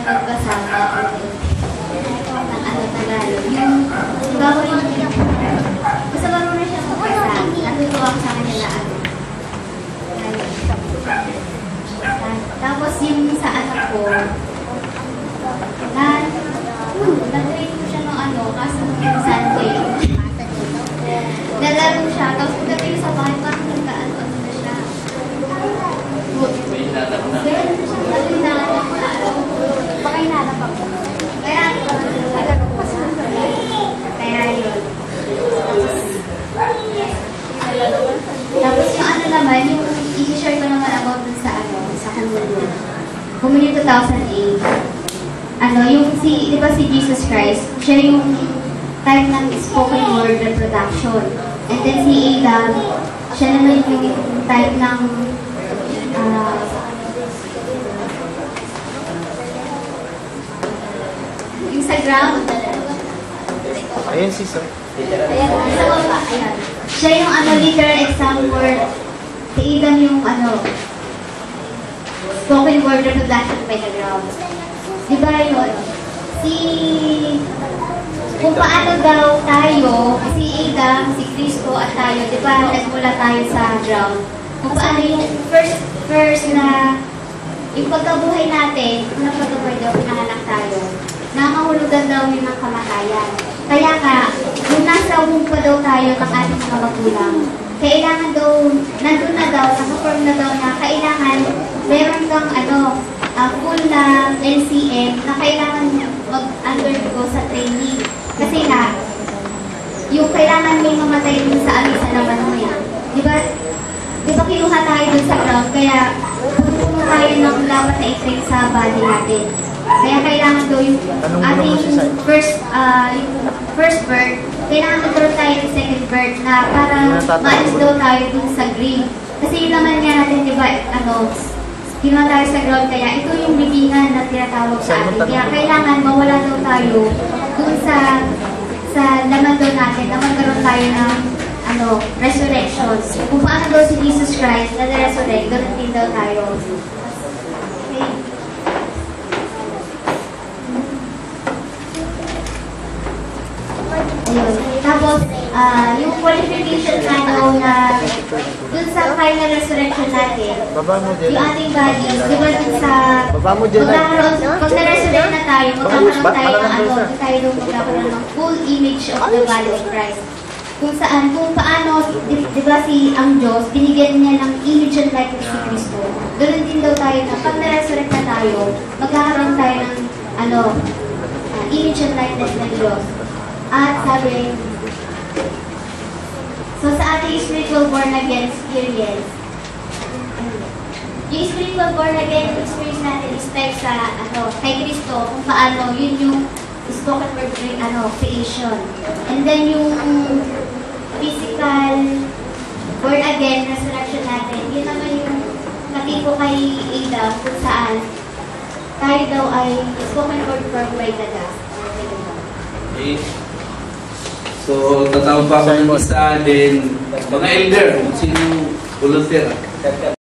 magbasa ng Tagalog. Yung, bago yung, basta marunong siya magbasa, natutuwa ko sa kanila tapos yung sa anak ko, nag-rate ko siya ng kaso ng Sunday. Nalaro siya, tapos pagdating sa bahay, parang nagkaan-ano na siya. Baka inanap ako. Kaya yun. Tapos yung naman, yung i-share ko naman about dun sa Community 2008. Yung di ba si Jesus Christ, siya yung type ng spoken word reproduction. And then si Adam, siya naman yung type ng yung sa ground. Ayan si Sir. Ayan, sa baba, ayan. Siya yung literal exam word. Si Adam yung spoken word reproduction by the ground. Di ba yun? Kung paano daw tayo, si Adam, si Cristo at tayo, di ba nagmula tayo sa ground? Kung paano yung first na yung pagkabuhay natin, na pagkabuhay daw, pinanganak tayo, nakahulugan daw yun ng kamatayan. Kaya nga, kung nasa womb pa daw tayo ng ating mga magulang, kailangan daw, nandun na daw, nakaform na daw na kailangan meron kang full na LCM na kailangan mag-undergo sa training. Kasi nga, yung kailangan may mamatay dun sa alisa naman mo yan. Di ba kinuha tayo dun sa ground, kaya puno tayo ng dapat na i-train sa body natin. Kaya kailangan daw yung ating first birth, kailangan magkaroon tayo ng second birth na para maalis daw tayo dun sa grave. Kasi yun naman nga natin, di ba, kinuha tayo sa ground, kaya ito yung libingan na tinatawag sa atin. Kaya kailangan mawala daw tayo dun sa laman daw natin na magkaroon tayo ng resurrection. Kung paano daw si Jesus Christ na na-resurrect, ganun din daw tayo. Okay. Ayun. Tapos, yung qualification na dun sa final resurrection natin, yung ating bodies, di ba dun sa pag na-resurrect na tayo, magkakaroon tayo ng full image of the body of Christ. Kung paano, di ba ang Diyos, binigyan niya ng image and likeness si Cristo. Ganun din daw tayo na pag na-resurrect na tayo, magkakaroon tayo ng image and likeness ng Diyos. At sabi, so sa ating spiritual born again experience, yung spiritual born again experience natin is type sa kay Cristo, kung paano yun yung spoken word creation. And then yung physical born again resurrection natin, yun naman yung katipo kay Adam kung saan tayo daw ay spoken word formed by the dust. Okay. So, tatawag pa ako ng isa din, mga elder, sino volunteer.